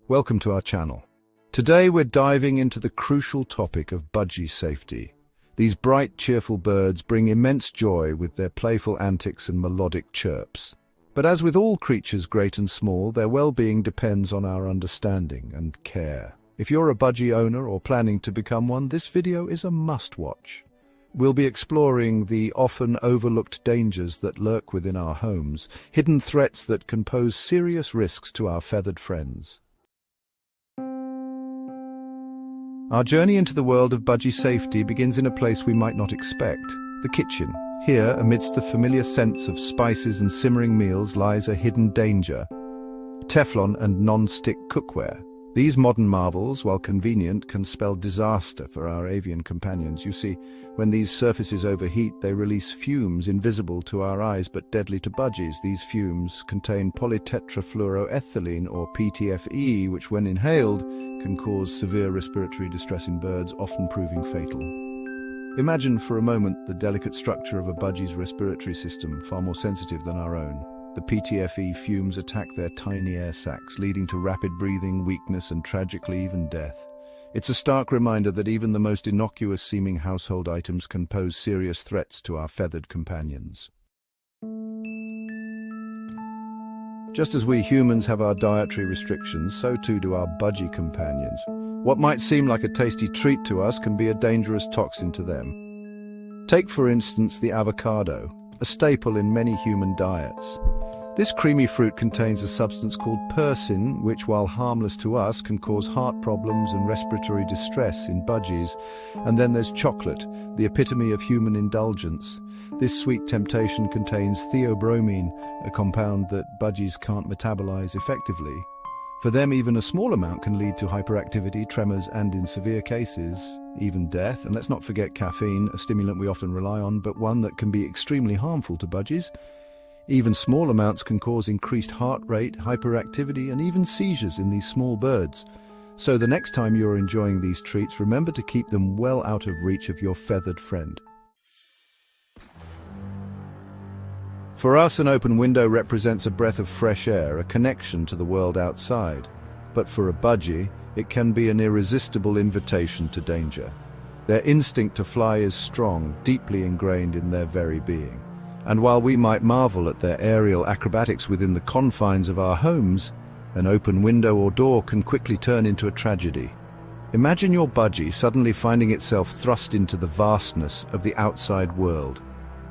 Welcome to our channel. Today we're diving into the crucial topic of budgie safety. These bright, cheerful birds bring immense joy with their playful antics and melodic chirps. But as with all creatures great and small, their well-being depends on our understanding and care. If you're a budgie owner or planning to become one, this video is a must-watch. We'll be exploring the often overlooked dangers that lurk within our homes, hidden threats that can pose serious risks to our feathered friends. Our journey into the world of budgie safety begins in a place we might not expect, the kitchen. Here, amidst the familiar scents of spices and simmering meals, lies a hidden danger: Teflon and non-stick cookware. These modern marvels, while convenient, can spell disaster for our avian companions. You see, when these surfaces overheat, they release fumes invisible to our eyes but deadly to budgies. These fumes contain polytetrafluoroethylene, or PTFE, which when inhaled can cause severe respiratory distress in birds, often proving fatal. Imagine for a moment the delicate structure of a budgie's respiratory system, far more sensitive than our own. The PTFE fumes attack their tiny air sacs, leading to rapid breathing, weakness, and tragically even death. It's a stark reminder that even the most innocuous-seeming household items can pose serious threats to our feathered companions. Just as we humans have our dietary restrictions, so too do our budgie companions. What might seem like a tasty treat to us can be a dangerous toxin to them. Take, for instance, the avocado, a staple in many human diets. This creamy fruit contains a substance called persin, which, while harmless to us, can cause heart problems and respiratory distress in budgies. And then there's chocolate, the epitome of human indulgence. This sweet temptation contains theobromine, a compound that budgies can't metabolize effectively. For them, even a small amount can lead to hyperactivity, tremors, and in severe cases, even death. And let's not forget caffeine, a stimulant we often rely on, but one that can be extremely harmful to budgies. Even small amounts can cause increased heart rate, hyperactivity, and even seizures in these small birds. So the next time you're enjoying these treats, remember to keep them well out of reach of your feathered friend. For us, an open window represents a breath of fresh air, a connection to the world outside. But for a budgie, it can be an irresistible invitation to danger. Their instinct to fly is strong, deeply ingrained in their very being. And while we might marvel at their aerial acrobatics within the confines of our homes, an open window or door can quickly turn into a tragedy. Imagine your budgie suddenly finding itself thrust into the vastness of the outside world.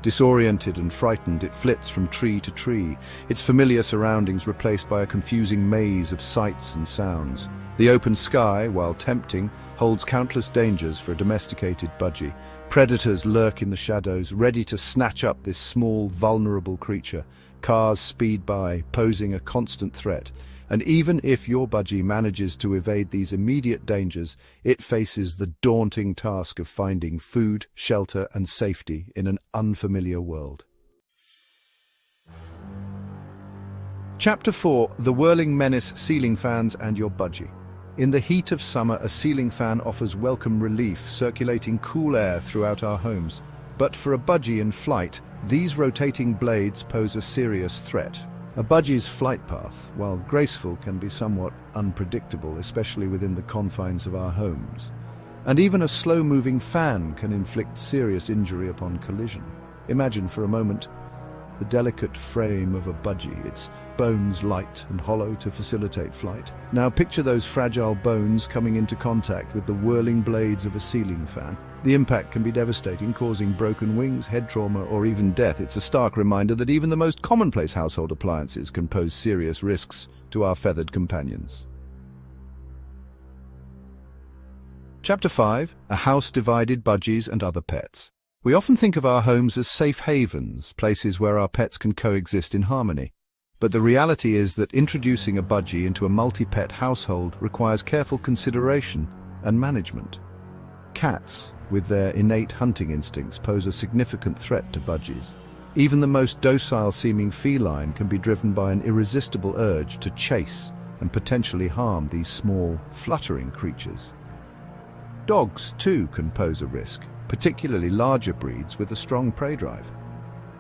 Disoriented and frightened, it flits from tree to tree, its familiar surroundings replaced by a confusing maze of sights and sounds. The open sky, while tempting, holds countless dangers for a domesticated budgie. Predators lurk in the shadows, ready to snatch up this small, vulnerable creature. Cars speed by, posing a constant threat. And even if your budgie manages to evade these immediate dangers, it faces the daunting task of finding food, shelter, and safety in an unfamiliar world. Chapter 4: The Whirling Menace, Ceiling Fans and Your Budgie. In the heat of summer, a ceiling fan offers welcome relief, circulating cool air throughout our homes. But for a budgie in flight, these rotating blades pose a serious threat. A budgie's flight path, while graceful, can be somewhat unpredictable, especially within the confines of our homes. And even a slow-moving fan can inflict serious injury upon collision. Imagine for a moment the delicate frame of a budgie, its bones light and hollow to facilitate flight. Now picture those fragile bones coming into contact with the whirling blades of a ceiling fan. The impact can be devastating, causing broken wings, head trauma, or even death. It's a stark reminder that even the most commonplace household appliances can pose serious risks to our feathered companions. Chapter 5: A House Divided, Budgies and Other Pets. We often think of our homes as safe havens, places where our pets can coexist in harmony. But the reality is that introducing a budgie into a multi-pet household requires careful consideration and management. Cats, with their innate hunting instincts, pose a significant threat to budgies. Even the most docile-seeming feline can be driven by an irresistible urge to chase and potentially harm these small, fluttering creatures. Dogs, too, can pose a risk, particularly larger breeds with a strong prey drive.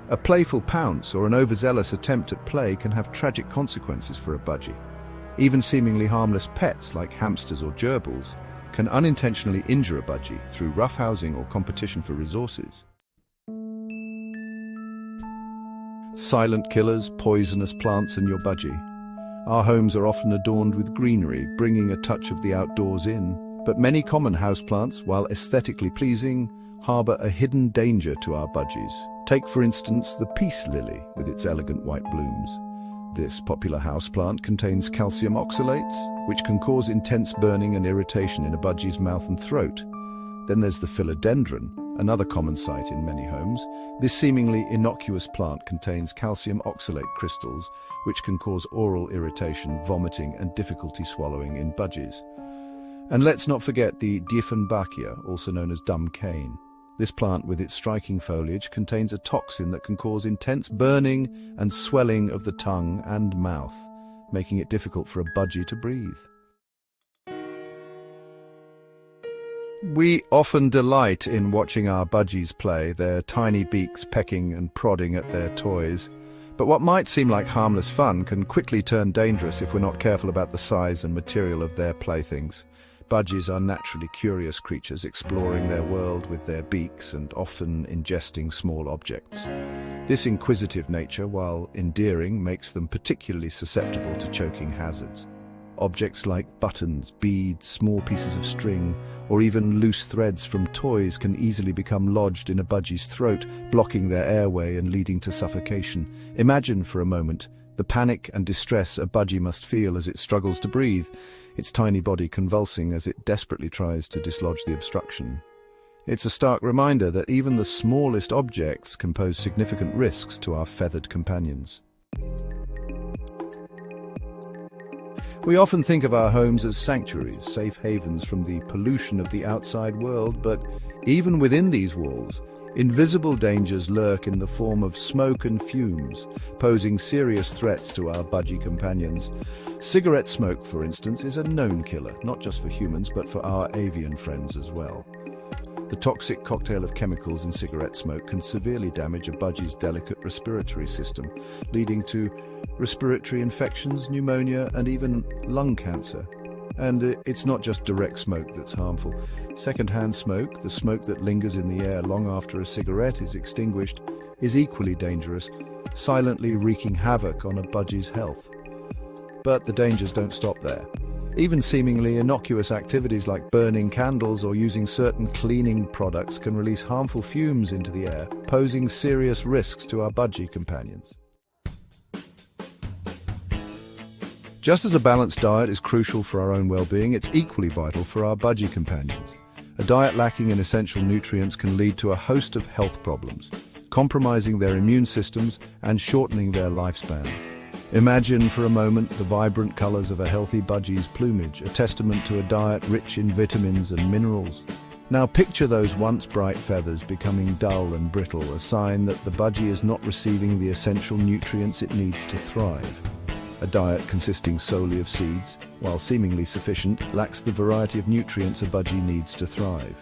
A playful pounce or an overzealous attempt at play can have tragic consequences for a budgie. Even seemingly harmless pets like hamsters or gerbils can unintentionally injure a budgie through roughhousing or competition for resources. Silent killers, poisonous plants in your budgie. Our homes are often adorned with greenery, bringing a touch of the outdoors in. But many common houseplants, while aesthetically pleasing, harbour a hidden danger to our budgies. Take, for instance, the peace lily with its elegant white blooms. This popular houseplant contains calcium oxalates, which can cause intense burning and irritation in a budgie's mouth and throat. Then there's the philodendron, another common sight in many homes. This seemingly innocuous plant contains calcium oxalate crystals, which can cause oral irritation, vomiting, and difficulty swallowing in budgies. And let's not forget the Dieffenbachia, also known as dumb cane. This plant, with its striking foliage, contains a toxin that can cause intense burning and swelling of the tongue and mouth, making it difficult for a budgie to breathe. We often delight in watching our budgies play, their tiny beaks pecking and prodding at their toys. But what might seem like harmless fun can quickly turn dangerous if we're not careful about the size and material of their playthings. Budgies are naturally curious creatures, exploring their world with their beaks and often ingesting small objects. This inquisitive nature, while endearing, makes them particularly susceptible to choking hazards. Objects like buttons, beads, small pieces of string, or even loose threads from toys can easily become lodged in a budgie's throat, blocking their airway and leading to suffocation. Imagine for a moment the panic and distress a budgie must feel as it struggles to breathe, its tiny body convulsing as it desperately tries to dislodge the obstruction. It's a stark reminder that even the smallest objects can pose significant risks to our feathered companions. We often think of our homes as sanctuaries, safe havens from the pollution of the outside world, but even within these walls, invisible dangers lurk in the form of smoke and fumes, posing serious threats to our budgie companions. Cigarette smoke, for instance, is a known killer, not just for humans, but for our avian friends as well. The toxic cocktail of chemicals in cigarette smoke can severely damage a budgie's delicate respiratory system, leading to respiratory infections, pneumonia, and even lung cancer. And it's not just direct smoke that's harmful. Second-hand smoke, the smoke that lingers in the air long after a cigarette is extinguished, is equally dangerous, silently wreaking havoc on a budgie's health. But the dangers don't stop there. Even seemingly innocuous activities like burning candles or using certain cleaning products can release harmful fumes into the air, posing serious risks to our budgie companions. Just as a balanced diet is crucial for our own well-being, it's equally vital for our budgie companions. A diet lacking in essential nutrients can lead to a host of health problems, compromising their immune systems and shortening their lifespan. Imagine for a moment the vibrant colors of a healthy budgie's plumage, a testament to a diet rich in vitamins and minerals. Now picture those once bright feathers becoming dull and brittle, a sign that the budgie is not receiving the essential nutrients it needs to thrive. A diet consisting solely of seeds, while seemingly sufficient, lacks the variety of nutrients a budgie needs to thrive.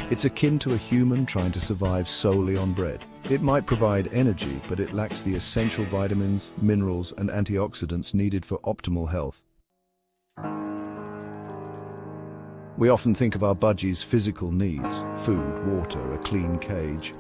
It's akin to a human trying to survive solely on bread. It might provide energy, but it lacks the essential vitamins, minerals, and antioxidants needed for optimal health. We often think of our budgie's physical needs, food, water, a clean cage.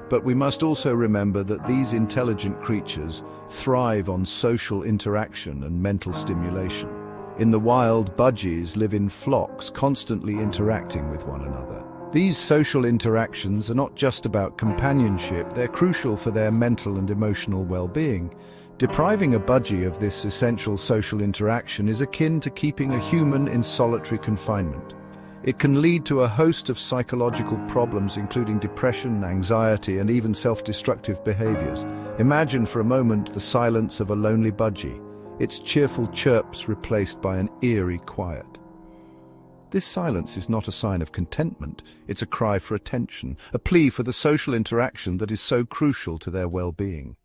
But we must also remember that these intelligent creatures thrive on social interaction and mental stimulation. In the wild, budgies live in flocks, constantly interacting with one another. These social interactions are not just about companionship, they're crucial for their mental and emotional well-being. Depriving a budgie of this essential social interaction is akin to keeping a human in solitary confinement. It can lead to a host of psychological problems, including depression, anxiety, and even self-destructive behaviors. Imagine for a moment the silence of a lonely budgie, its cheerful chirps replaced by an eerie quiet. This silence is not a sign of contentment, it's a cry for attention, a plea for the social interaction that is so crucial to their well-being.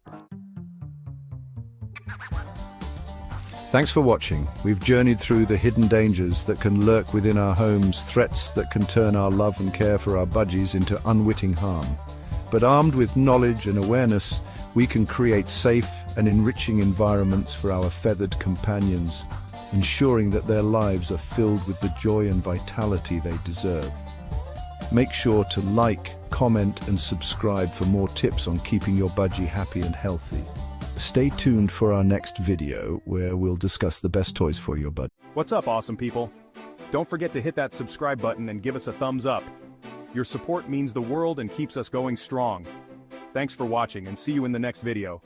Thanks for watching. We've journeyed through the hidden dangers that can lurk within our homes, threats that can turn our love and care for our budgies into unwitting harm. But armed with knowledge and awareness, we can create safe and enriching environments for our feathered companions. ensuring that their lives are filled with the joy and vitality they deserve. Make sure to like, comment, and subscribe for more tips on keeping your budgie happy and healthy. Stay tuned for our next video, where we'll discuss the best toys for your budgie. What's up, awesome people? Don't forget to hit that subscribe button and give us a thumbs up. Your support means the world and keeps us going strong. Thanks for watching, and see you in the next video.